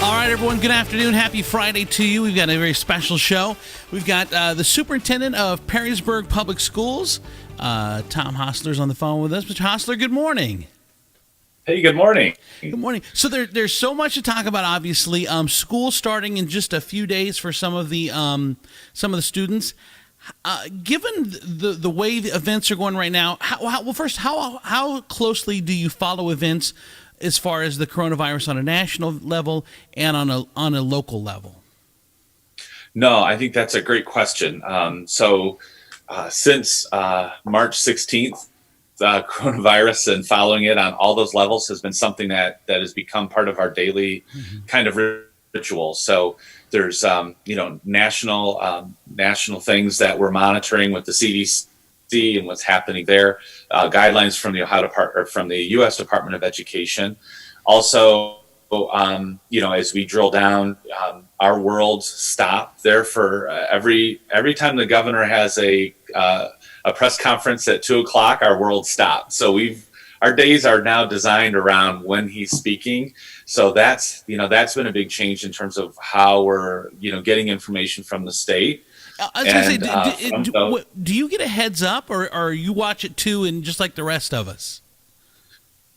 All right, everyone, good afternoon. Happy Friday to you. We've got a very special show. We've got the Superintendent of Perrysburg Public Schools, Tom Hosler's on the phone with us. Mr. Hosler, good morning. Hey, good morning. Good morning. So there's so much to talk about, obviously. School starting in just a few days for some of the students. Given the way the events are going right now, how closely do you follow events as far as the coronavirus on a national level and on a local level? No, I think that's a great question. Since March 16th, the coronavirus and following it on all those levels has been something that has become part of our daily kind of ritual. So there's national things that we're monitoring with the CDC and what's happening there, guidelines from the U.S. Department of Education. Also, as we drill down, our world stopped there for every time the governor has a press conference at 2:00, our world stopped. So our days are now designed around when he's speaking. So that's been a big change in terms of how we're getting information from the state. I was going to say, do you get a heads up, or you watch it too, and just like the rest of us?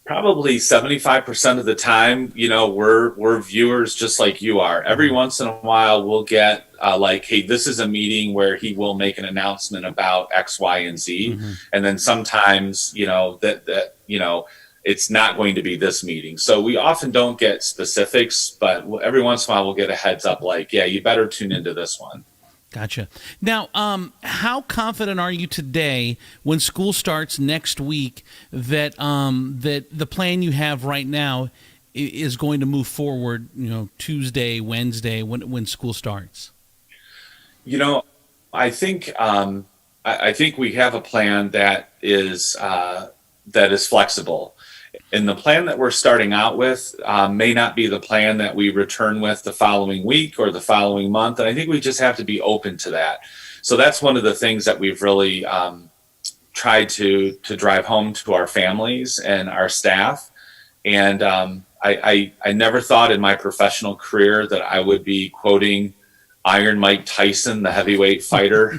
Probably 75% of the time, we're viewers just like you are. Every once in a while, we'll get hey, this is a meeting where he will make an announcement about X, Y, and Z, and then sometimes, it's not going to be this meeting. So we often don't get specifics, but every once in a while, we'll get a heads up, like, yeah, you better tune into this one. Gotcha. Now, how confident are you today, when school starts next week, that the plan you have right now is going to move forward? Tuesday, Wednesday, when school starts. I think we have a plan that is flexible. And the plan that we're starting out with may not be the plan that we return with the following week or the following month. And I think we just have to be open to that. So that's one of the things that we've really tried to drive home to our families and our staff. And I never thought in my professional career that I would be quoting Iron Mike Tyson, the heavyweight fighter.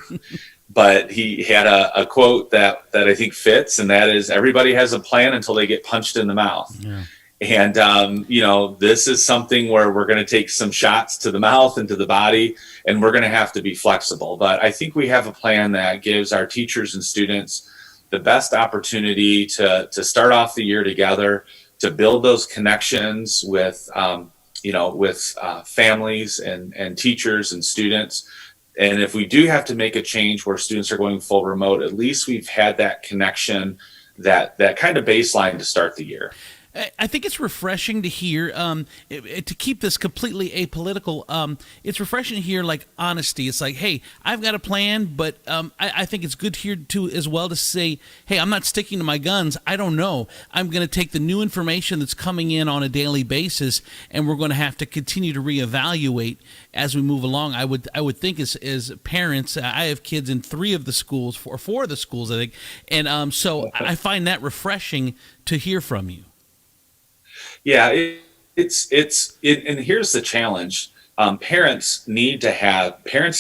But he had a quote that I think fits, and that is, everybody has a plan until they get punched in the mouth. Yeah. And, this is something where we're going to take some shots to the mouth and to the body, and we're going to have to be flexible. But I think we have a plan that gives our teachers and students the best opportunity to start off the year together, to build those connections with families and teachers and students. And if we do have to make a change where students are going full remote, at least we've had that connection, that kind of baseline to start the year. I think it's refreshing to hear, to keep this completely apolitical, it's refreshing to hear, like, honesty. It's like, hey, I've got a plan, but I think it's good here, too, as well, to say, hey, I'm not sticking to my guns. I don't know. I'm going to take the new information that's coming in on a daily basis, and we're going to have to continue to reevaluate as we move along. I would think as parents, I have kids in four of the schools, I think, and so I find that refreshing to hear from you. Yeah, and here's the challenge. Parents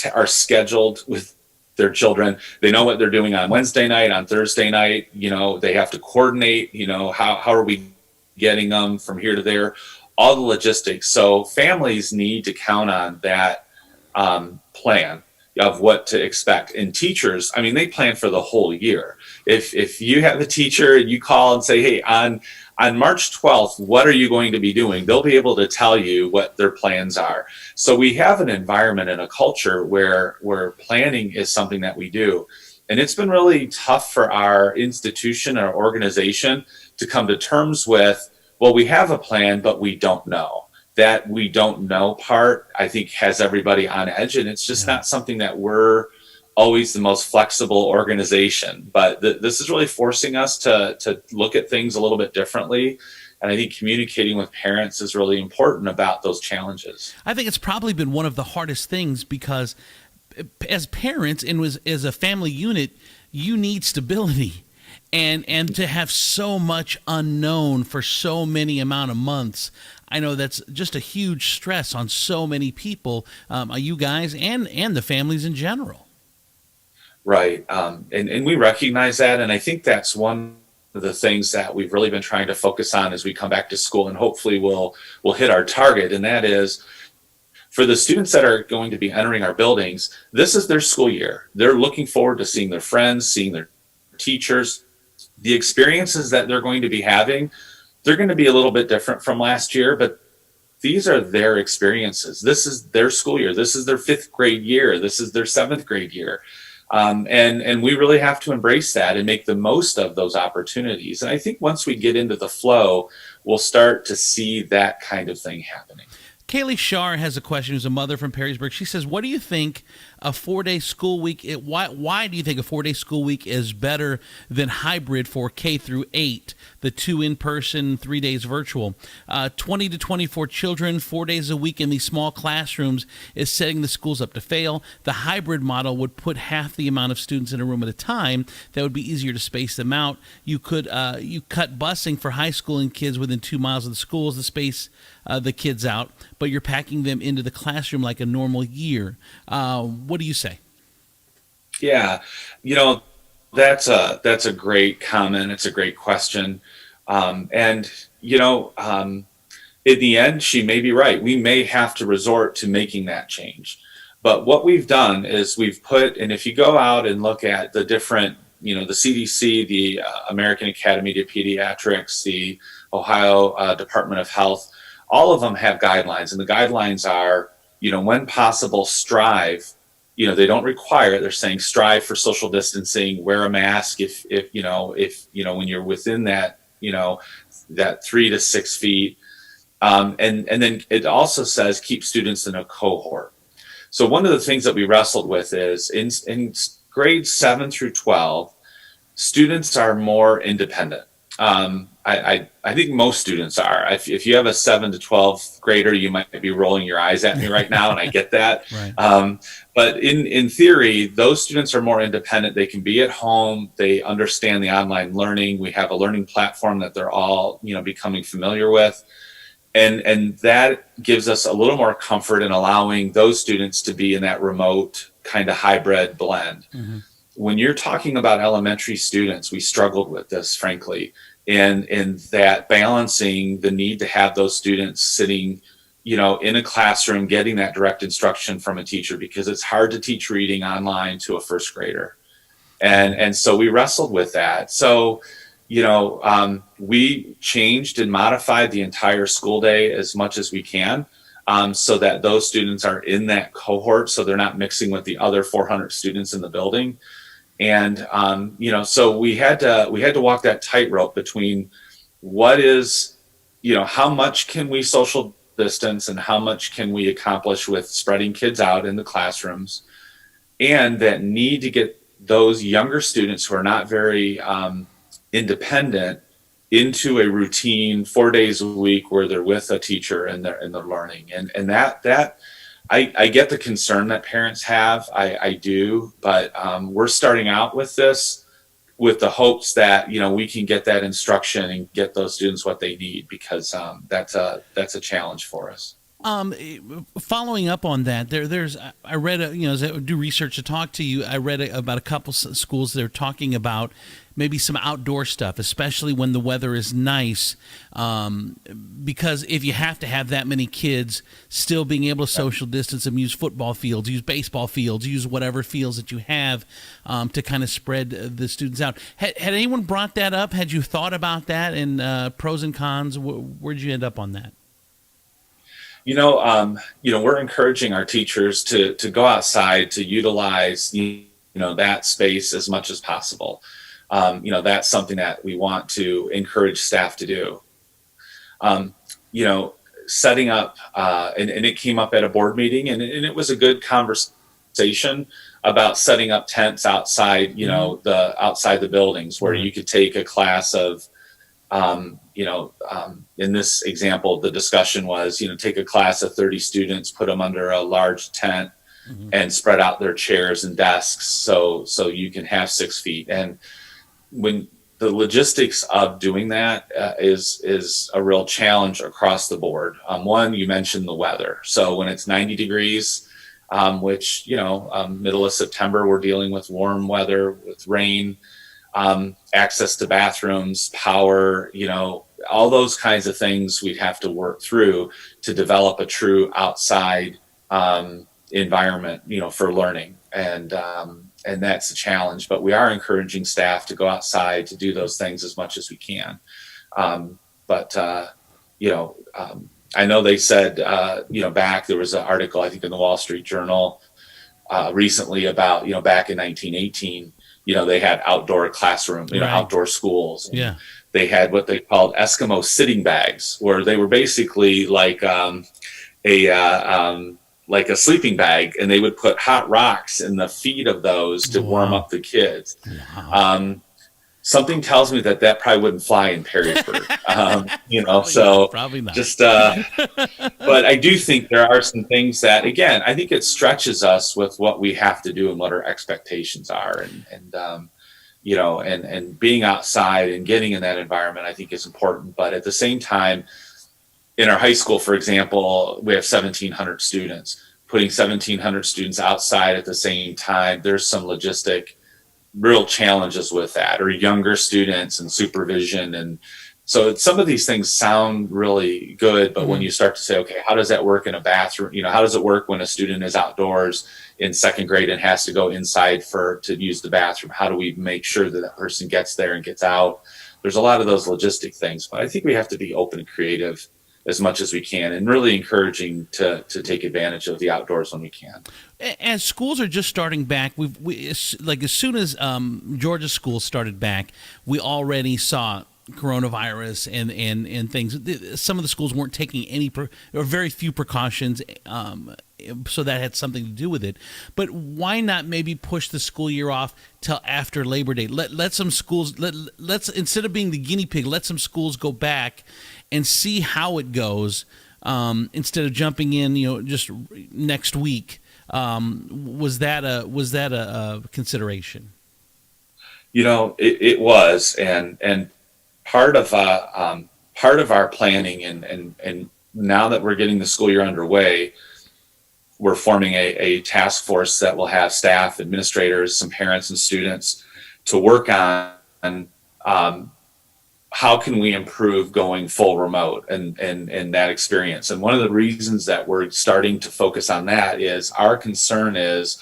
are scheduled with their children. They know what they're doing on Wednesday night, on Thursday night. They have to coordinate, how are we getting them from here to there, all the logistics. So families need to count on that plan of what to expect. And teachers, they plan for the whole year. If you have a teacher and you call and say, hey, on March 12th, what are you going to be doing? They'll be able to tell you what their plans are. So we have an environment and a culture where planning is something that we do. And it's been really tough for our institution, our organization, to come to terms with, well, we have a plan, but we don't know. That we don't know part, I think, has everybody on edge. And it's just not something that we're always the most flexible organization, but this is really forcing us to look at things a little bit differently. And I think communicating with parents is really important about those challenges. I think it's probably been one of the hardest things, because as parents and as a family unit, you need stability. And to have so much unknown for so many amount of months, I know that's just a huge stress on so many people, you guys and the families in general. Right. And we recognize that. And I think that's one of the things that we've really been trying to focus on as we come back to school, and hopefully we'll hit our target. And that is for the students that are going to be entering our buildings, this is their school year. They're looking forward to seeing their friends, seeing their teachers. The experiences that they're going to be having, they're going to be a little bit different from last year, but these are their experiences. This is their school year. This is their fifth grade year. This is their seventh grade year. And we really have to embrace that and make the most of those opportunities. And I think once we get into the flow, we'll start to see that kind of thing happening. Kaylee Shar has a question. Who's a mother from Perrysburg. She says, "What do you think a 4-day school week? Why do you think a 4-day school week is better than hybrid for K through 8? The 2 in person, 3 days virtual. 20 to 24 children, 4 days a week in these small classrooms is setting the schools up to fail. The hybrid model would put half the amount of students in a room at a time. That would be easier to space them out. You cut busing for high school and kids within 2 miles of the schools to space the kids out, but you're packing them into the classroom like a normal year. What do you say?" Yeah, that's a great comment. It's a great question. And in the end, she may be right. We may have to resort to making that change. But what we've done is we've put, and if you go out and look at the different, the CDC, the American Academy of Pediatrics, the Ohio Department of Health, all of them have guidelines. And the guidelines are, when possible, strive. They don't require it. They're saying strive for social distancing, wear a mask if when you're within that, that 3 to 6 feet. And then it also says keep students in a cohort. So one of the things that we wrestled with is in grades 7 through 12, students are more independent. I think most students are. If you have a 7 to 12 grader, you might be rolling your eyes at me right now, and I get that. Right. But in theory, those students are more independent. They can be at home. They understand the online learning. We have a learning platform that they're all, becoming familiar with. And that gives us a little more comfort in allowing those students to be in that remote kind of hybrid blend. Mm-hmm. When you're talking about elementary students, we struggled with this, frankly, and that balancing the need to have those students sitting, in a classroom, getting that direct instruction from a teacher, because it's hard to teach reading online to a first grader. And so we wrestled with that. So, we changed and modified the entire school day as much as we can, so that those students are in that cohort, so they're not mixing with the other 400 students in the building. And so we had to walk that tightrope between what is, how much can we social distance and how much can we accomplish with spreading kids out in the classrooms, and that need to get those younger students who are not very independent into a routine 4 days a week where they're with a teacher and they're learning. And that I get the concern that parents have. I do, but we're starting out with this with the hopes that we can get that instruction and get those students what they need, because that's a challenge for us. Following up on that, I read as I do research to talk to you, I read about a couple schools that are talking about maybe some outdoor stuff, especially when the weather is nice, because if you have to have that many kids, still being able to social distance them, use football fields, use baseball fields, use whatever fields that you have to kind of spread the students out. Had anyone brought that up? Had you thought about that, and pros and cons? Where'd you end up on that? We're encouraging our teachers to go outside, to utilize, that space as much as possible. That's something that we want to encourage staff to do. Setting up, and it came up at a board meeting, and it was a good conversation about setting up tents outside, outside the buildings, where you could take a class of, in this example, the discussion was, take a class of 30 students, put them under a large tent, mm-hmm. and spread out their chairs and desks so you can have 6 feet. And when the logistics of doing that is a real challenge across the board. One, you mentioned the weather. So when it's 90 degrees, which, middle of September, we're dealing with warm weather with rain, access to bathrooms, power, all those kinds of things we'd have to work through to develop a true outside environment, for learning. And that's a challenge, but we are encouraging staff to go outside to do those things as much as we can. But I know they said, back, there was an article, I think in the Wall Street Journal recently about, back in 1918, they had outdoor classroom, Right. outdoor schools. Yeah. They had what they called Eskimo sitting bags, where they were basically like a sleeping bag, and they would put hot rocks in the feet of those to warm up the kids. Wow. Something tells me that probably wouldn't fly in Perrysburg, Probably not. just, but I do think there are some things that, again, I think it stretches us with what we have to do and what our expectations are. And being outside and getting in that environment, I think is important. But at the same time, in our high school, for example, we have 1,700 students. Putting 1,700 students outside at the same time, there's some logistic real challenges with that, or younger students and supervision. And so some of these things sound really good, but when you start to say, okay, how does that work in a bathroom? How does it work when a student is outdoors in second grade and has to go inside to use the bathroom? How do we make sure that person gets there and gets out? There's a lot of those logistic things, but I think we have to be open and creative as much as we can, and really encouraging to take advantage of the outdoors when we can. As schools are just starting back, like as soon as Georgia's schools started back, we already saw coronavirus and things. Some of the schools weren't taking any or very few precautions, so that had something to do with it. But why not maybe push the school year off till after Labor Day? Let some schools let's instead of being the guinea pig, let some schools go back and see how it goes, instead of jumping in, just next week. Was that a consideration? It was, and part of our planning, and now that we're getting the school year underway, we're forming a task force that will have staff, administrators, some parents, and students to work on how can we improve going full remote and that experience. And one of the reasons that we're starting to focus on that is our concern is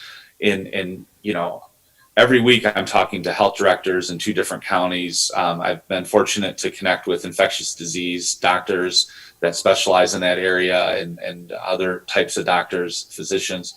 every week I'm talking to health directors in 2 different counties. I've been fortunate to connect with infectious disease doctors that specialize in that area, and other types of doctors, physicians.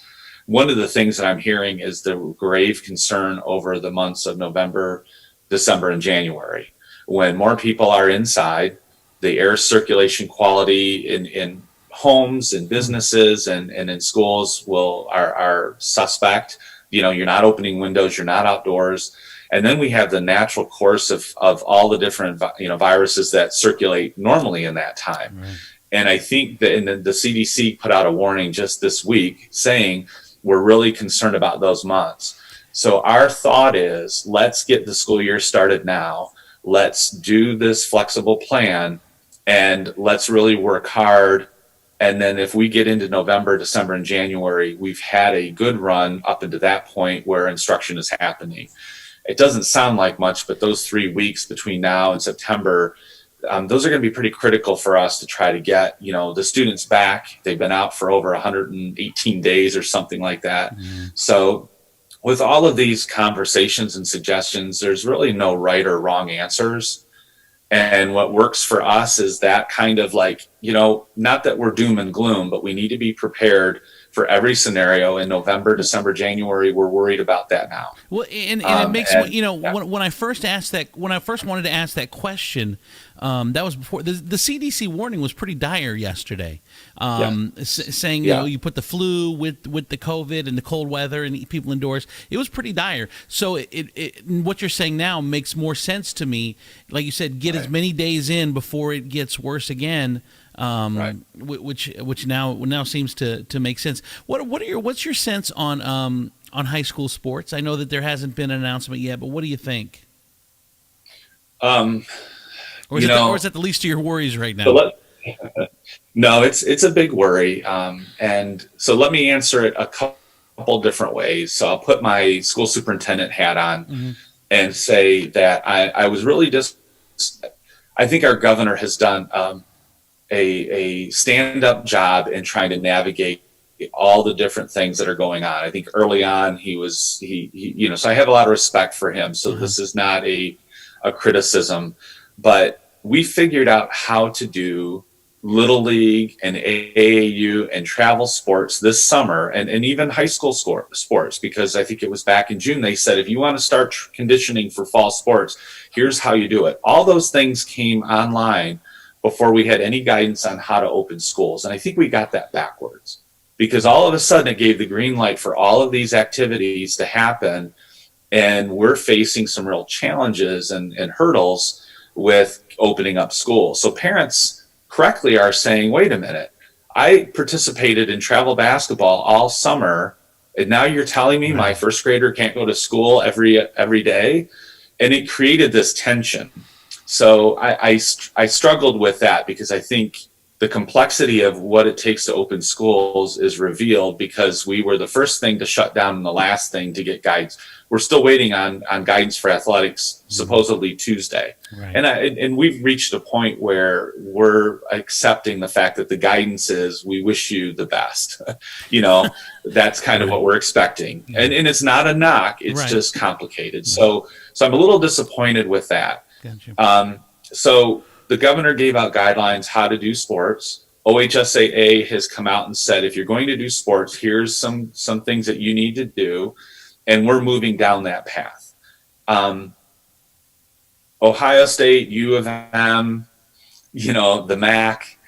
One of the things that I'm hearing is the grave concern over the months of November, December, and January. When more people are inside, the air circulation quality in homes and businesses and in schools are suspect. You're not opening windows, you're not outdoors. And then we have the natural course of all the different viruses that circulate normally in that time. Right. And I think that the CDC put out a warning just this week saying we're really concerned about those months. So our thought is, let's get the school year started now. Let's do this flexible plan, and let's really work hard. And then if we get into November, December, and January, we've had a good run up into that point where instruction is happening. It doesn't sound like much, but those 3 weeks between now and September, those are going to be pretty critical for us to try to get, the students back. They've been out for over 118 days or something like that. Mm-hmm. So with all of these conversations and suggestions, there's really no right or wrong answers. And what works for us is that kind of like, not that we're doom and gloom, but we need to be prepared for every scenario in November, December, January. We're worried about that now. Well, and it makes when I first wanted to ask that question, that was before the CDC warning was pretty dire yesterday, saying you put the flu with the COVID and the cold weather and people indoors. It was pretty dire. So what you're saying now makes more sense to me. Like you said, get as many days in before it gets worse again. Which now seems to make sense. What's your sense on high school sports? I know that there hasn't been an announcement yet, but what do you think? Um, Or is you or is know, that the least of your worries right so now? let, no, it's a big worry. And so let me answer it a couple different ways. So I'll put my school superintendent hat on Hmm. and say that I was really just, I think our governor has done a stand up job in trying to navigate all the different things that are going on. I think early on so I have a lot of respect for him. So Uh-huh. this is not a criticism, but we figured out how to do little league and AAU and travel sports this summer, and even high school sports, because I think it was back in June they said if you want to start conditioning for fall sports, here's how you do it. All those things came online before we had any guidance on how to open schools, and I think we got that backwards, because all of a sudden it gave the green light for all of these activities to happen, and we're facing some real challenges and hurdles with opening up schools. So parents correctly are saying, wait a minute, I participated in travel basketball all summer, and now you're telling me my Right. first grader can't go to school every day? And it created this tension. So I struggled with that, because I think the complexity of what it takes to open schools is revealed because we were the first thing to shut down and the last thing to get guidance. We're still waiting on guidance for athletics, Hmm. supposedly Tuesday. Right. And we've reached a point where we're accepting the fact that the guidance is, we wish you the best. you know, that's kind of Right. what we're expecting. Yeah. And it's not a knock, it's Right. just complicated. Right. So I'm a little disappointed with that. Gotcha. So the governor gave out guidelines how to do sports. OHSAA has come out and said, if you're going to do sports, here's some things that you need to do, and we're moving down that path. Um, Ohio State, U of M, the MAC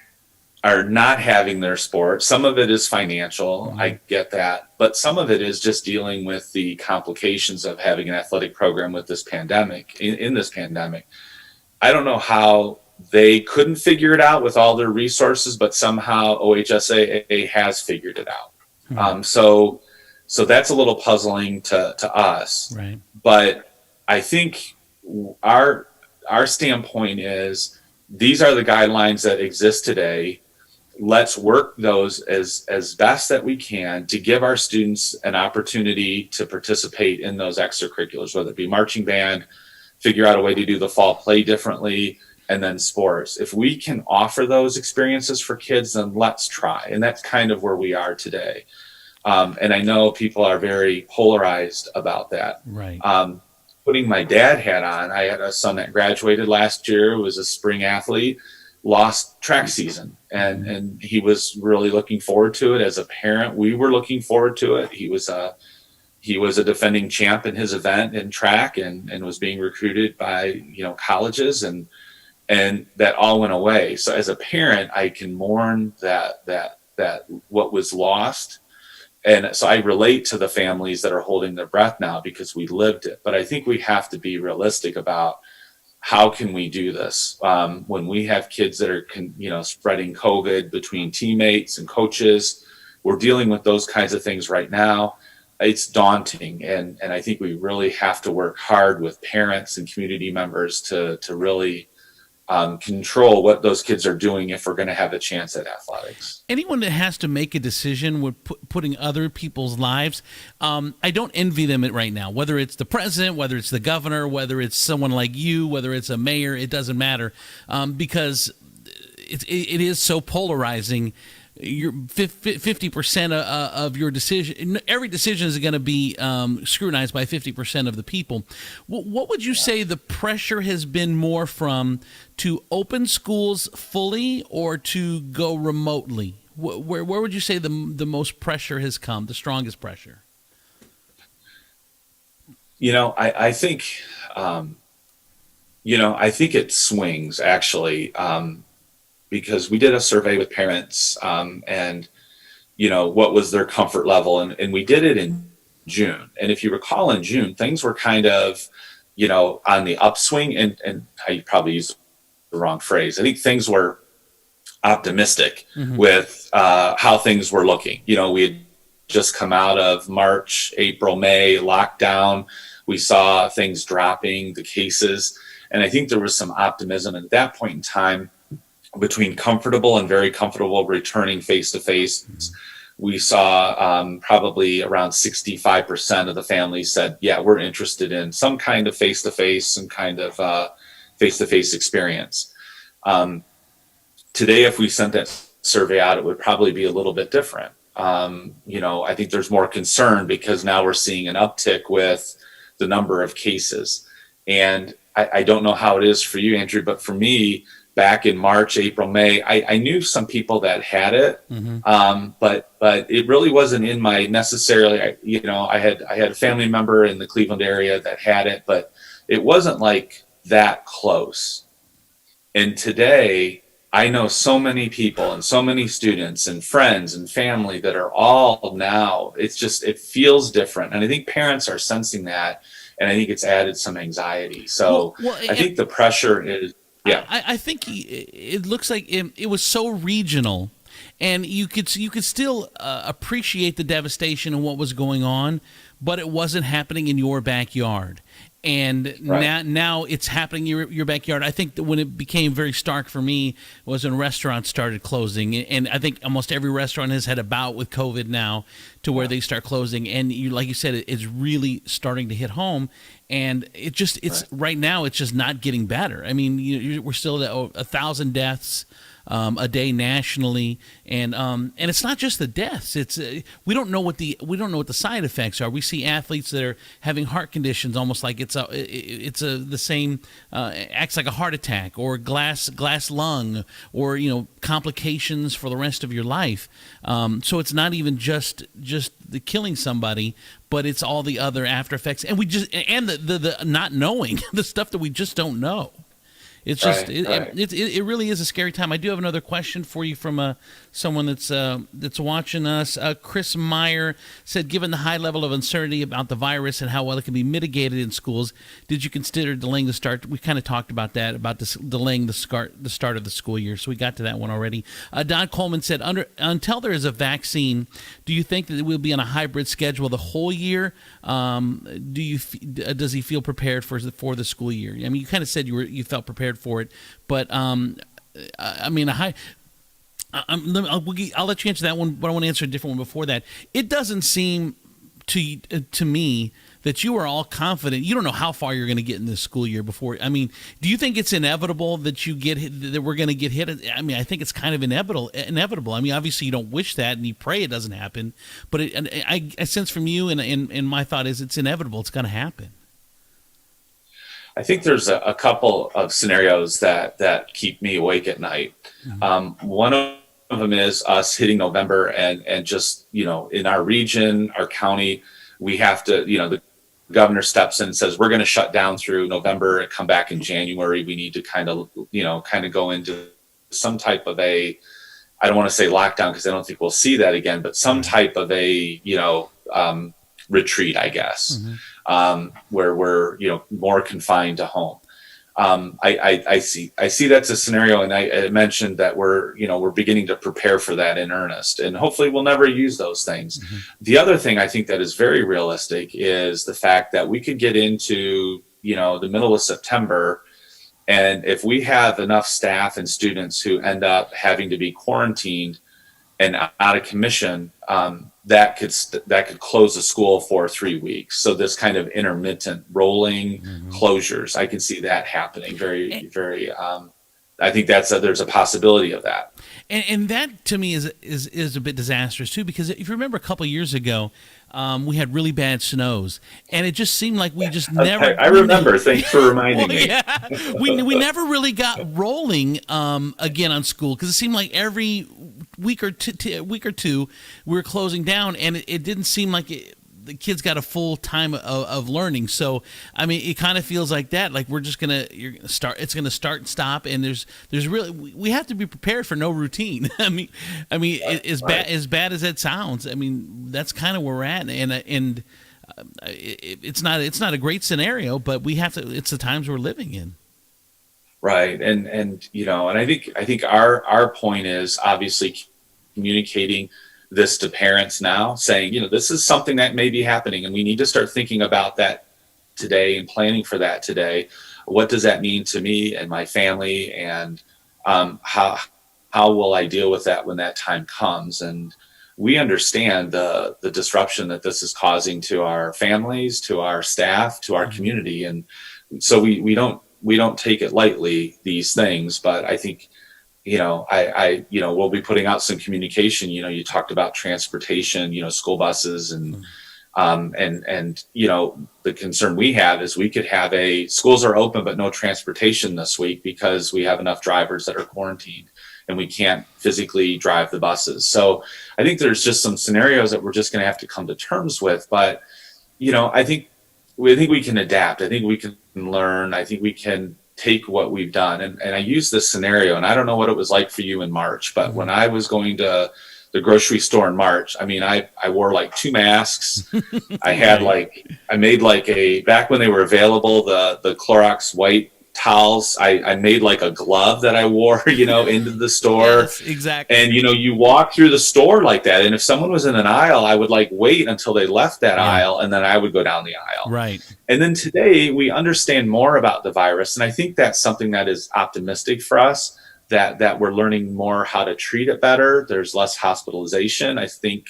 are not having their sport. Some of it is financial, Hmm. I get that, but some of it is just dealing with the complications of having an athletic program with this pandemic. In this pandemic, I don't know how they couldn't figure it out with all their resources, but somehow OHSAA has figured it out. Hmm. So that's a little puzzling to us. Right. But I think our our standpoint is, these are the guidelines that exist today. Let's work those as best that we can to give our students an opportunity to participate in those extracurriculars, whether it be marching band, figure out a way to do the fall play differently, and then sports. If we can offer those experiences for kids, then let's try. And that's kind of where we are today. And I know people are very polarized about that. Right. Putting my dad hat on, I had a son that graduated last year, was a spring athlete, lost track season, Hmm. and he was really looking forward to it. As a parent, we were looking forward to it. He was a defending champ in his event in track, and was being recruited by colleges, and that all went away. So as a parent, I can mourn that what was lost, and so I relate to the families that are holding their breath now, because we lived it. But I think we have to be realistic about how can we do this when we have kids that are spreading COVID between teammates and coaches. We're dealing with those kinds of things right now. It's daunting, and I think we really have to work hard with parents and community members to really control what those kids are doing if we're going to have a chance at athletics. Anyone that has to make a decision with putting other people's lives, I don't envy them right now. Whether it's the president, whether it's the governor, whether it's someone like you, whether it's a mayor, it doesn't matter, because it is so polarizing. Your 50% of your decision, every decision is going to be scrutinized by 50% of the people. What would you say the pressure has been more from, to open schools fully or to go remotely? Where would you say the most pressure has come, the strongest pressure? I think I think it swings, actually, because we did a survey with parents, and what was their comfort level, and we did it in June. And if you recall, in June things were kind of on the upswing, and I probably used the wrong phrase. I think things were optimistic Hmm. with how things were looking. We had just come out of March, April, May lockdown. We saw things dropping, the cases, and I think there was some optimism at that point in time between comfortable and very comfortable returning face to face. We saw probably around 65% of the families said, yeah, we're interested in some kind of face to face, some kind of face to face experience. Today, if we sent that survey out, it would probably be a little bit different. I think there's more concern because now we're seeing an uptick with the number of cases. And I don't know how it is for you, Andrew, but for me, back in March, April, May, I knew some people that had it, but it really wasn't in my necessarily. I had a family member in the Cleveland area that had it, but it wasn't like that close. And today, I know so many people and so many students and friends and family that are all now. It feels different, and I think parents are sensing that, and I think it's added some anxiety. So I think the pressure is. Yeah, I think it looks like it was so regional, and you could still appreciate the devastation and what was going on, but it wasn't happening in your backyard. And now it's happening in your backyard. I think that when it became very stark for me was when restaurants started closing. And I think almost every restaurant has had a bout with COVID now to where they start closing. And like you said, it's really starting to hit home. And it's right now, it's just not getting better. I mean, we're still at 1,000 deaths a day nationally, and it's not just the deaths. It's we don't know what the side effects are. We see athletes that are having heart conditions, almost like the same acts like a heart attack or glass lung, or complications for the rest of your life. So it's not even just the killing somebody, but it's all the other after effects, and the not knowing the stuff that we just don't know. It's just it really is a scary time. I do have another question for you from someone that's watching us. Chris Meyer said, given the high level of uncertainty about the virus and how well it can be mitigated in schools, did you consider delaying the start? We kind of talked about that, about delaying the start of the school year. So we got to that one already. Don Coleman said, until there is a vaccine, do you think that we'll be on a hybrid schedule the whole year? Does he feel prepared for the school year? I mean, you kind of said you felt prepared for it, but I mean, I'll let you answer that one, but I want to answer a different one before that. It doesn't seem to me that you are all confident. You don't know how far you're going to get in this school year before. I mean, do you think it's inevitable that that we're going to get hit? I mean, I think it's kind of inevitable. I mean, obviously you don't wish that and you pray it doesn't happen, but I sense from you and my thought is it's inevitable. It's going to happen. I think there's a couple of scenarios that keep me awake at night. One of them is us hitting November and just, in our region, our county, we have to, the governor steps in and says, we're going to shut down through November and come back in January. We need to kind of go into some type of I don't want to say lockdown because I don't think we'll see that again, but some type of retreat, I guess, where we're more confined to home. I see that's a scenario, and I mentioned that we're beginning to prepare for that in earnest, and hopefully we'll never use those things. The other thing I think that is very realistic is the fact that we could get into the middle of September, and if we have enough staff and students who end up having to be quarantined and out of commission, that could close the school for 3 weeks. So this kind of intermittent rolling closures, I can see that happening very, very. I think there's a possibility of that. And that to me is a bit disastrous too, because if you remember a couple of years ago, we had really bad snows, and it just seemed like we just never. I remember. Thanks for reminding me. Yeah, we never really got rolling again on school, because it seemed like every week or two we were closing down, and it didn't seem like the kids got a full time of learning. So I mean, it kind of feels like that. Like it's gonna start and stop, and there's really, we have to be prepared for no routine. I mean, as bad as that sounds, I mean, that's kind of where we're at, and it's not a great scenario, but we have to. It's the times we're living in. Right, and I think our point is obviously communicating this to parents now, saying, this is something that may be happening, and we need to start thinking about that today and planning for that today. What does that mean to me and my family, and how will I deal with that when that time comes? And we understand the disruption that this is causing to our families, to our staff, to our community, and so we don't take it lightly, these things. But I think, we'll be putting out some communication. You talked about transportation, school buses, and the concern we have is we could have schools are open but no transportation this week because we have enough drivers that are quarantined and we can't physically drive the buses. So I think there's just some scenarios that we're just going to have to come to terms with. But I think we can adapt. I think we can learn. I think we can take what we've done. And I use this scenario, and I don't know what it was like for you in March, but when I was going to the grocery store in March, I mean, I wore like 2 masks. I made back when they were available, the Clorox white towels, I made like a glove that I wore, into the store. Yes, exactly. And, you walk through the store like that. And if someone was in an aisle, I would wait until they left that aisle, and then I would go down the aisle. Right. And then today we understand more about the virus. And I think that's something that is optimistic for us, that we're learning more how to treat it better. There's less hospitalization. I think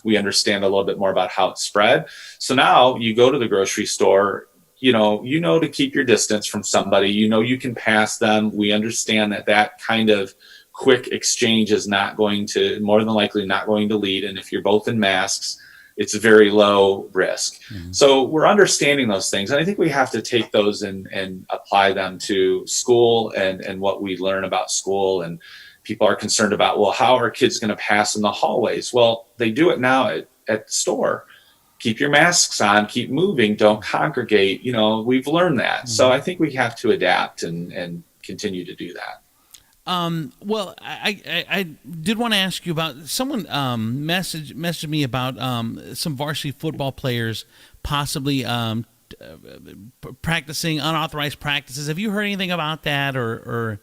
we understand a little bit more about how it spread. So now you go to the grocery store, to keep your distance from somebody, you can pass them. We understand that kind of quick exchange is more than likely not going to lead. And if you're both in masks, it's a very low risk. Mm-hmm. So we're understanding those things. And I think we have to take those and apply them to school and what we learn about school. And people are concerned about, well, how are kids going to pass in the hallways? Well, they do it now at the store. Keep your masks on, keep moving, don't congregate. We've learned that. Mm-hmm. So I think we have to adapt and continue to do that. Well, I did want to ask you about someone messaged me about some varsity football players possibly practicing unauthorized practices. Have you heard anything about that? Or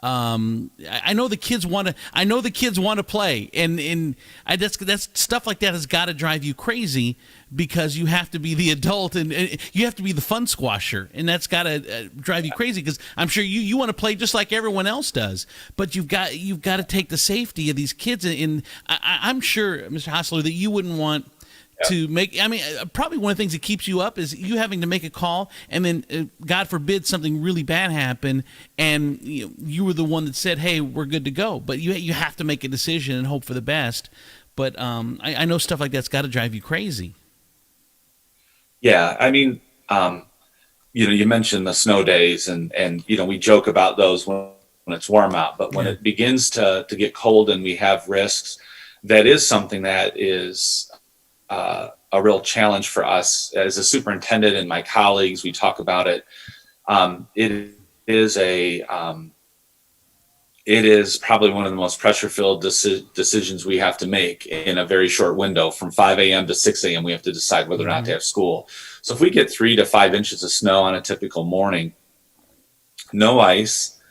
I know the kids want to play, and that's stuff like that has got to drive you crazy, because you have to be the adult and you have to be the fun squasher, and that's got to drive you crazy, because I'm sure you want to play just like everyone else does, but you've got to take the safety of these kids. And I'm sure, Mr. Hosler, that you wouldn't want to make, probably one of the things that keeps you up is you having to make a call, and then God forbid something really bad happened, and you were the one that said, hey, we're good to go. But you have to make a decision and hope for the best. But I know stuff like that's got to drive you crazy. Yeah, you mentioned the snow days, and we joke about those when it's warm out, but when it begins to get cold and we have risks, that is something that is a real challenge for us as a superintendent, and my colleagues. We talk about it. It is probably one of the most pressure-filled decisions we have to make in a very short window. From 5 a.m. to 6 a.m., we have to decide whether or not to have school. So if we get 3 to 5 inches of snow on a typical morning, no ice,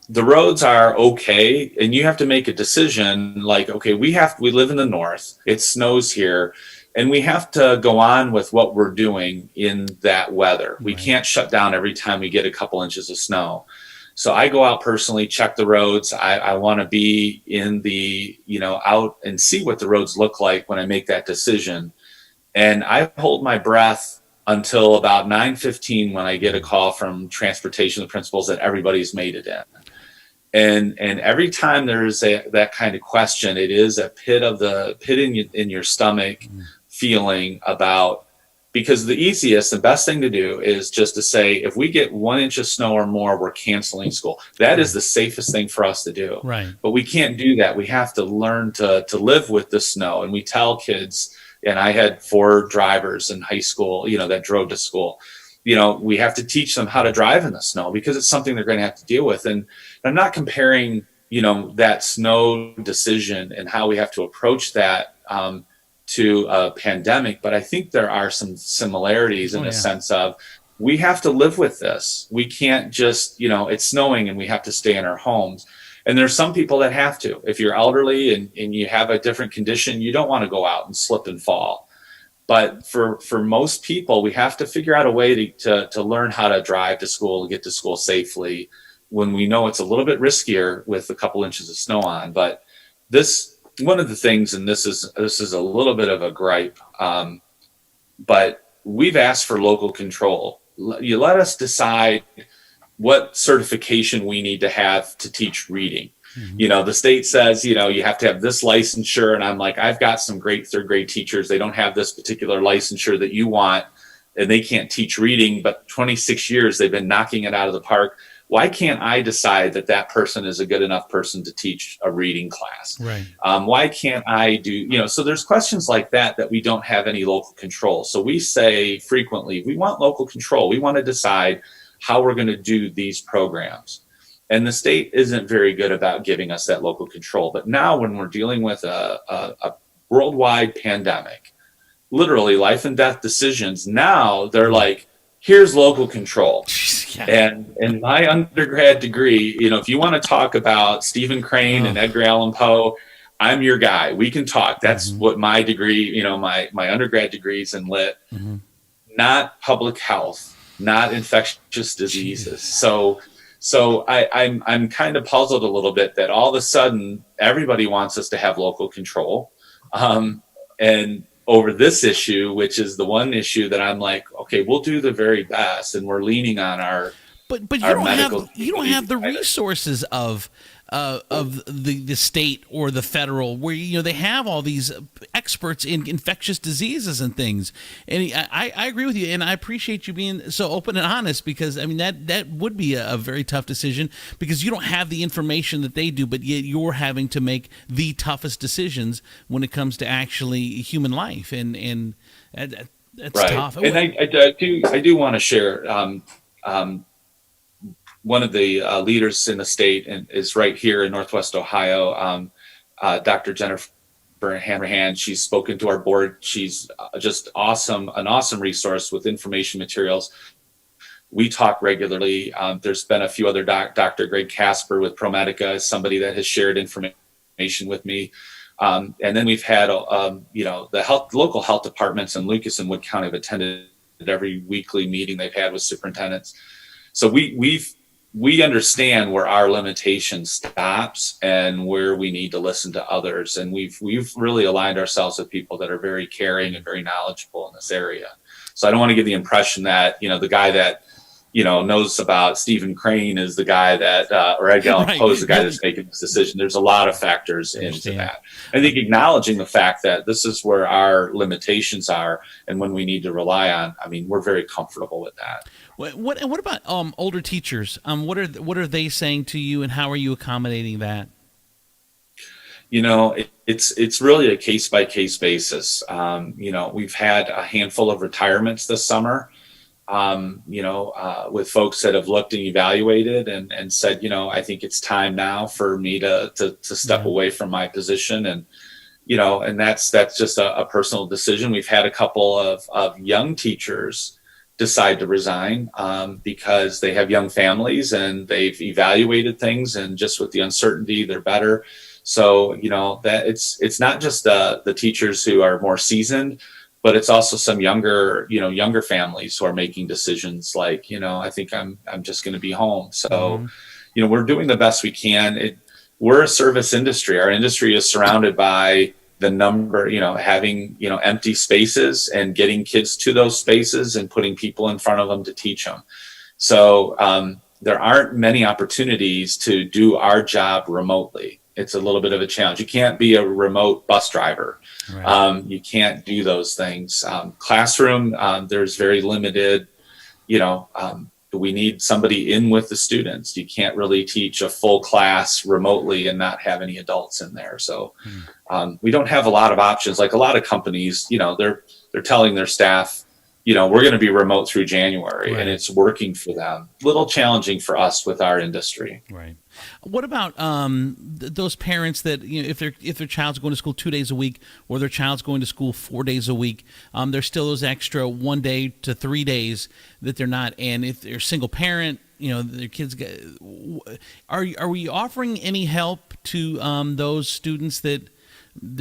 the roads are okay, and you have to make a decision like, okay, we live in the north, it snows here, and we have to go on with what we're doing in that weather. Right. We can't shut down every time we get a couple inches of snow. So I go out personally, check the roads. I want to be in out and see what the roads look like when I make that decision. And I hold my breath until about 9:15 when I get a call from transportation principals that everybody's made it in. And every time there's that kind of question, it is a pit in your stomach feeling about, because the best thing to do is just to say, if we get 1 inch of snow or more, we're canceling school. That is the safest thing for us to do. Right. But we can't do that. We have to learn to live with the snow. And we tell kids, and I had 4 drivers in high school, that drove to school. We have to teach them how to drive in the snow, because it's something they're going to have to deal with. And I'm not comparing, that snow decision and how we have to approach that to a pandemic, but I think there are some similarities in a sense of, we have to live with this. We can't just, it's snowing and we have to stay in our homes. And there's some people that have to. If you're elderly and you have a different condition, you don't want to go out and slip and fall. But for most people, we have to figure out a way to learn how to drive to school, get to school safely when we know it's a little bit riskier with a couple inches of snow on. But this, one of the things, and this is a little bit of a gripe, but we've asked for local control. You let us decide what certification we need to have to teach reading. Mm-hmm. The state says, you have to have this licensure. And I'm like, I've got some great third grade teachers. They don't have this particular licensure that you want, and they can't teach reading, but 26 years they've been knocking it out of the park. Why can't I decide that person is a good enough person to teach a reading class? Right. Why can't I do, so there's questions like that we don't have any local control. So we say frequently, we want local control. We want to decide how we're going to do these programs. And the state isn't very good about giving us that local control. But now when we're dealing with a worldwide pandemic, literally life and death decisions, now they're like, here's local control. Yeah. And in my undergrad degree, if you want to talk about Stephen Crane and Edgar Allan Poe, I'm your guy. We can talk. That's what my degree, my undergrad degrees in lit, not public health, not infectious diseases. So I'm kind of puzzled a little bit that all of a sudden everybody wants us to have local control. And over this issue, which is the one issue that I'm like, okay, we'll do the very best, and we're leaning on our but you don't have the resources of the state or the federal, where they have all these experts in infectious diseases and things. And I agree with you, and I appreciate you being so open and honest, because that would be a very tough decision, because you don't have the information that they do, but yet you're having to make the toughest decisions when it comes to actually human life, and that's right. Tough. And I do want to share. One of the leaders in the state is right here in Northwest Ohio, Dr. Jennifer Hanrahan. She's spoken to our board. She's just awesome, an awesome resource with information materials. We talk regularly. There's been a few other Dr. Greg Casper with ProMedica is somebody that has shared information with me. And then we've had, the local health departments in Lucas and Wood County have attended every weekly meeting they've had with superintendents. So we understand where our limitation stops and where we need to listen to others. And we've really aligned ourselves with people that are very caring and very knowledgeable in this area. So I don't want to give the impression that, the guy that, knows about Stephen Crane is the guy that, or Edgar Allan Poe is the guy that's making this decision. There's a lot of factors into that. I think acknowledging the fact that this is where our limitations are and when we need to rely on, we're very comfortable with that. What about older teachers? What are they saying to you, and how are you accommodating that? It's really a case by case basis. We've had a handful of retirements this summer. With folks that have looked and evaluated and said, I think it's time now for me to step away from my position, and that's just a personal decision. We've had a couple of young teachers decide to resign because they have young families and they've evaluated things, and just with the uncertainty, they're better. So, that it's not just the teachers who are more seasoned, but it's also some younger families who are making decisions like, I think I'm just going to be home. So, we're doing the best we can. We're a service industry. Our industry is surrounded by the number, having, empty spaces and getting kids to those spaces and putting people in front of them to teach them. So there aren't many opportunities to do our job remotely. It's a little bit of a challenge. You can't be a remote bus driver. Right. You can't do those things. Classroom, there's very limited, we need somebody in with the students. You can't really teach a full class remotely and not have any adults in there. So we don't have a lot of options. Like a lot of companies, they're telling their staff, we're going to be remote through January, right. And it's working for them. Little challenging for us with our industry. Right. What about those parents that, if their child's going to school 2 days a week, or their child's going to school 4 days a week, there's still those extra 1 day to 3 days that they're not. And if they're a single parent, their kids are we offering any help to those students that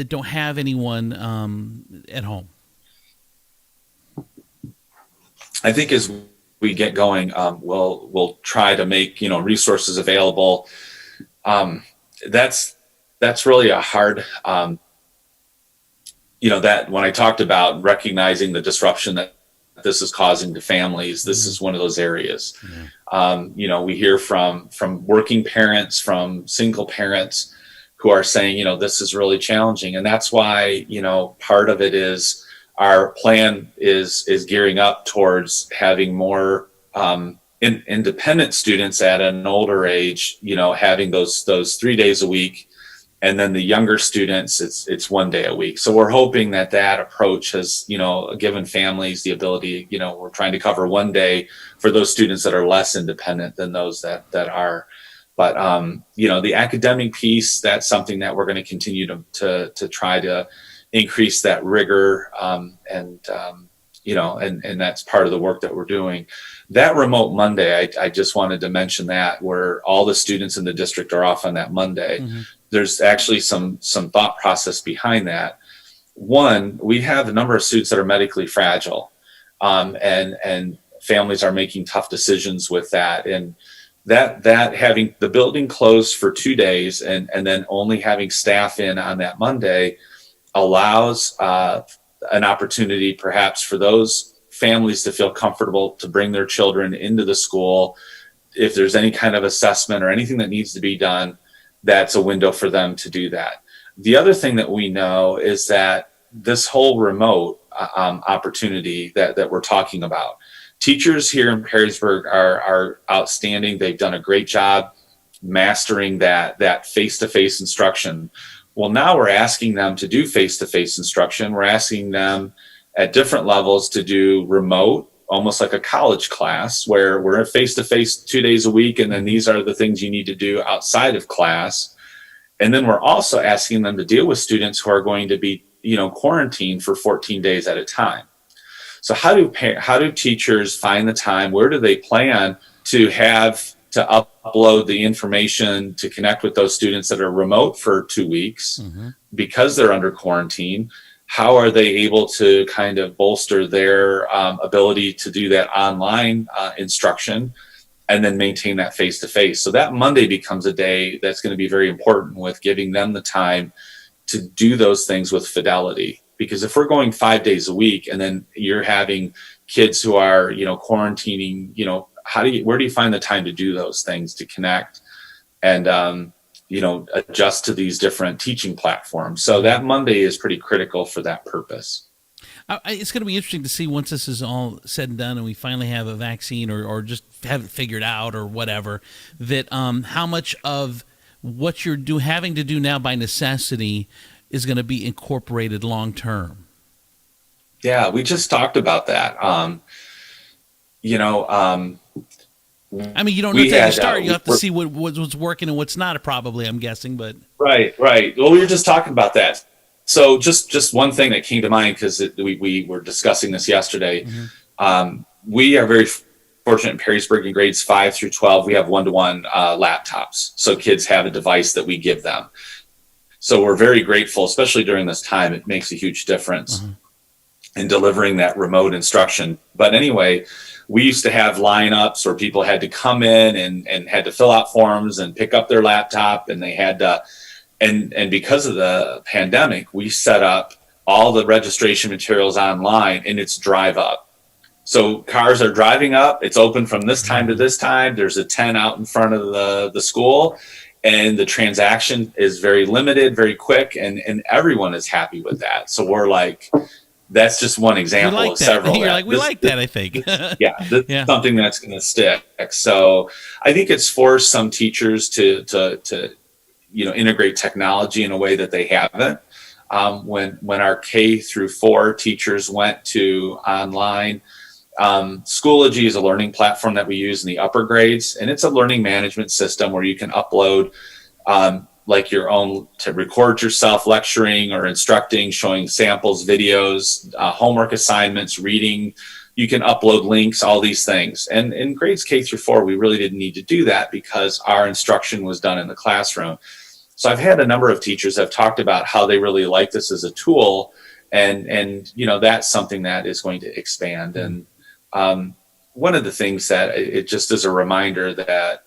don't have anyone at home? I think as we get going, we'll try to make resources available. Um, that's really a hard that when I talked about recognizing the disruption that this is causing to families, this is one of those areas. We hear from working parents, from single parents who are saying, this is really challenging. And that's why, part of it is our plan is gearing up towards having more independent students at an older age, having those 3 days a week. And then the younger students, it's 1 day a week. So we're hoping that approach has, given families the ability, we're trying to cover 1 day for those students that are less independent than those that are. But, the academic piece, that's something that we're going to continue to try to increase that rigor. And that's part of the work that we're doing. That remote Monday, I just wanted to mention that, where all the students in the district are off on that Monday. There's actually some thought process behind that. One, we have a number of students that are medically fragile, and families are making tough decisions with that. And that having the building closed for 2 days and then only having staff in on that Monday allows an opportunity perhaps for those families to feel comfortable to bring their children into the school. If there's any kind of assessment or anything that needs to be done, that's a window for them to do that. The other thing that we know is that this whole remote opportunity that we're talking about, teachers here in Perrysburg are outstanding. They've done a great job mastering that face-to-face instruction. Well, now we're asking them to do face-to-face instruction. We're asking them at different levels to do remote, almost like a college class, where we're face-to-face 2 days a week, and then these are the things you need to do outside of class. And then we're also asking them to deal with students who are going to be, quarantined for 14 days at a time. So how do teachers find the time? Where do they plan to have to upload the information to connect with those students that are remote for 2 weeks because they're under quarantine? How are they able to kind of bolster their ability to do that online instruction and then maintain that face-to-face? So that Monday becomes a day that's going to be very important with giving them the time to do those things with fidelity. Because if we're going 5 days a week and then you're having kids who are, quarantining, where do you find the time to do those things, to connect and, adjust to these different teaching platforms? So that Monday is pretty critical for that purpose. It's going to be interesting to see once this is all said and done and we finally have a vaccine or just have it figured out or whatever, that how much of what you're having to do now by necessity is going to be incorporated long term. Yeah, we just talked about that. You don't know until you start. You have to see what's working and what's not, probably, I'm guessing. But Right. Well, we were just talking about that. So just one thing that came to mind, because we were discussing this yesterday. We are very fortunate in Perrysburg in grades 5 through 12. We have 1-to-1 laptops. So kids have a device that we give them. So we're very grateful, especially during this time. It makes a huge difference in delivering that remote instruction. But anyway, we used to have lineups where people had to come in and had to fill out forms and pick up their laptop, and they had to, and because of the pandemic, we set up all the registration materials online, and it's drive up. So cars are driving up. It's open from this time to this time. There's a tent out in front of the school. And the transaction is very limited, very quick, and everyone is happy with that. So we're like, that's just one example of several. You're like, we like that, I think. Yeah, something that's going to stick. So I think it's forced some teachers to integrate technology in a way that they haven't. When our K through 4 teachers went to online, Schoology is a learning platform that we use in the upper grades, and it's a learning management system where you can upload like your own, to record yourself lecturing or instructing, showing samples, videos, homework assignments, reading. You can upload links, all these things. And in grades K through 4, we really didn't need to do that because our instruction was done in the classroom. So I've had a number of teachers have talked about how they really like this as a tool, and that's something that is going to expand. And one of the things that it just is a reminder that,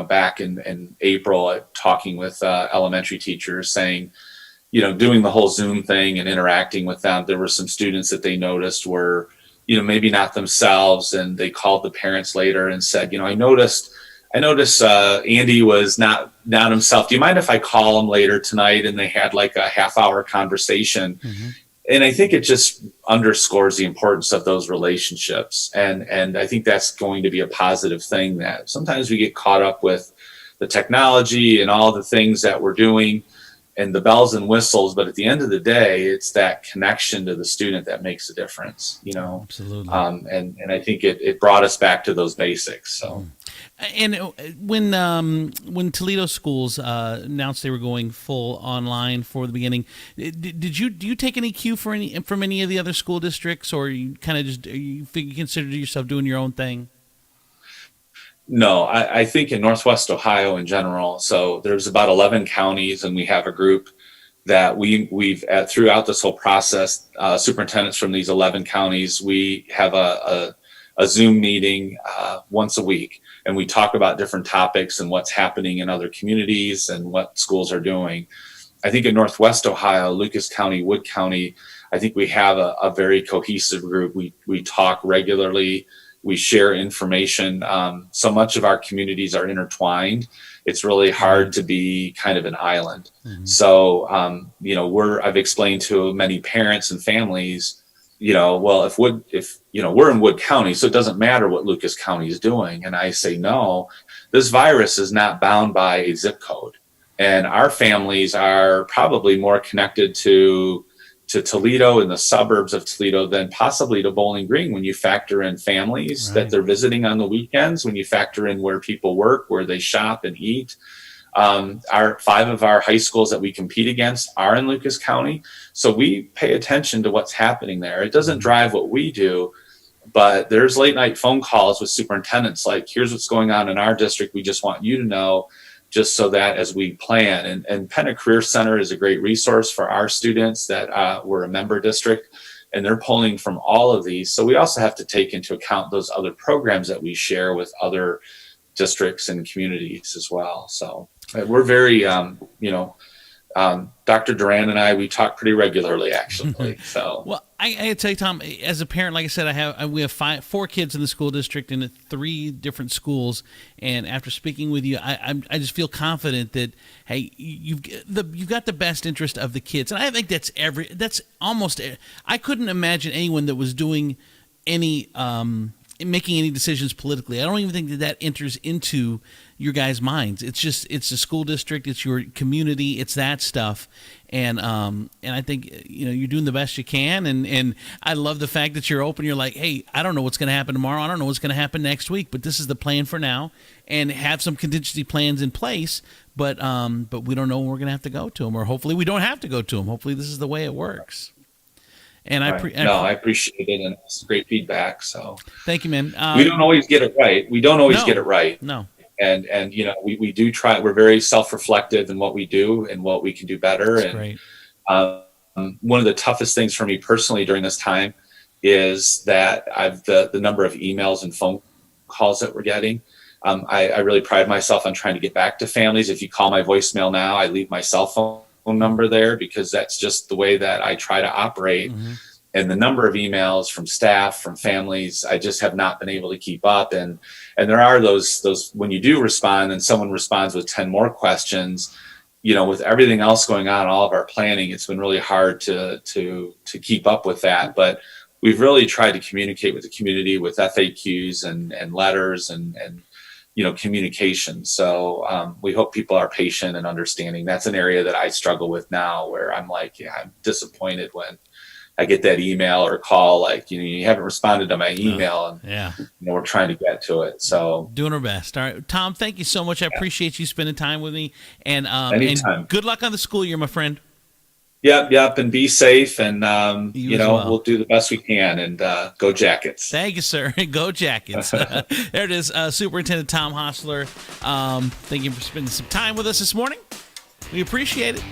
back in April, talking with elementary teachers, saying, doing the whole Zoom thing and interacting with them, there were some students that they noticed were, maybe not themselves. And they called the parents later and said, I noticed Andy was not himself. Do you mind if I call him later tonight? And they had like a half-hour conversation. Mm-hmm. And I think it just underscores the importance of those relationships. And I think that's going to be a positive thing, that sometimes we get caught up with the technology and all the things that we're doing and the bells and whistles. But at the end of the day, it's that connection to the student that makes a difference, Absolutely. And I think it brought us back to those basics. So. And when Toledo schools announced they were going full online for the beginning, do you take any cue from any of the other school districts, or you kind of just you consider yourself doing your own thing? No, I think in Northwest Ohio in general. So there's about 11 counties, and we have a group that we've throughout this whole process, superintendents from these 11 counties, we have a Zoom meeting once a week. And we talk about different topics and what's happening in other communities and what schools are doing. I think in Northwest Ohio, Lucas County, Wood County, I think we have a very cohesive group. We talk regularly. We share information. So much of our communities are intertwined. It's really hard to be kind of an island. Mm-hmm. So, I've explained to many parents and families, well, if we're in Wood County, so it doesn't matter what Lucas County is doing. And I say, no, this virus is not bound by a zip code. And our families are probably more connected to Toledo and the suburbs of Toledo than possibly to Bowling Green, when you factor in families that they're visiting on the weekends, when you factor in where people work, where they shop and eat. Our 5 of our high schools that we compete against are in Lucas County. So we pay attention to what's happening there. It doesn't drive what we do, but there's late night phone calls with superintendents like, here's what's going on in our district. We just want you to know, just so that as we plan. And Penna Career Center is a great resource for our students that we're a member district, and they're pulling from all of these. So we also have to take into account those other programs that we share with other districts and communities as well. So we're very, Dr. Duran and I, we talk pretty regularly, actually. So well, I tell you, Tom, as a parent, like I said, we have 4 kids in the school district in 3 different schools, and after speaking with you, I just feel confident that, hey, you've got the best interest of the kids, and I think that's almost. I couldn't imagine anyone that was doing any making any decisions politically. I don't even think that enters into your guys' minds. It's the school district, it's your community, it's that stuff. And I think, you're doing the best you can. And I love the fact that you're open. You're like, hey, I don't know what's going to happen tomorrow. I don't know what's going to happen next week, but this is the plan for now, and have some contingency plans in place. But we don't know when we're going to have to go to them, or hopefully we don't have to go to them. Hopefully this is the way it works. And I appreciate it, and it's great feedback. So thank you, man. We don't always get it right. Get it right. No. And we do try. We're very self-reflective in what we do and what we can do better. That's and great. One of the toughest things for me personally during this time is that the number of emails and phone calls that we're getting. I really pride myself on trying to get back to families. If you call my voicemail now, I leave my cell phone number there, because that's just the way that I try to operate. Mm-hmm. And the number of emails from staff, from families, I just have not been able to keep up. And there are those when you do respond and someone responds with 10 more questions, with everything else going on, all of our planning, it's been really hard to keep up with that. But we've really tried to communicate with the community with FAQs and letters and communication. So we hope people are patient and understanding. That's an area that I struggle with now, where I'm like, I'm disappointed when I get that email or call, like, you haven't responded to my email, and we're trying to get to it. So doing our best. All right, Tom, thank you so much. I appreciate you spending time with me, and anytime. And good luck on the school year, my friend. Yep, and be safe, and we'll do the best we can, and go Jackets. Thank you, sir. Go Jackets. There it is, Superintendent Tom Hosler. Thank you for spending some time with us this morning. We appreciate it.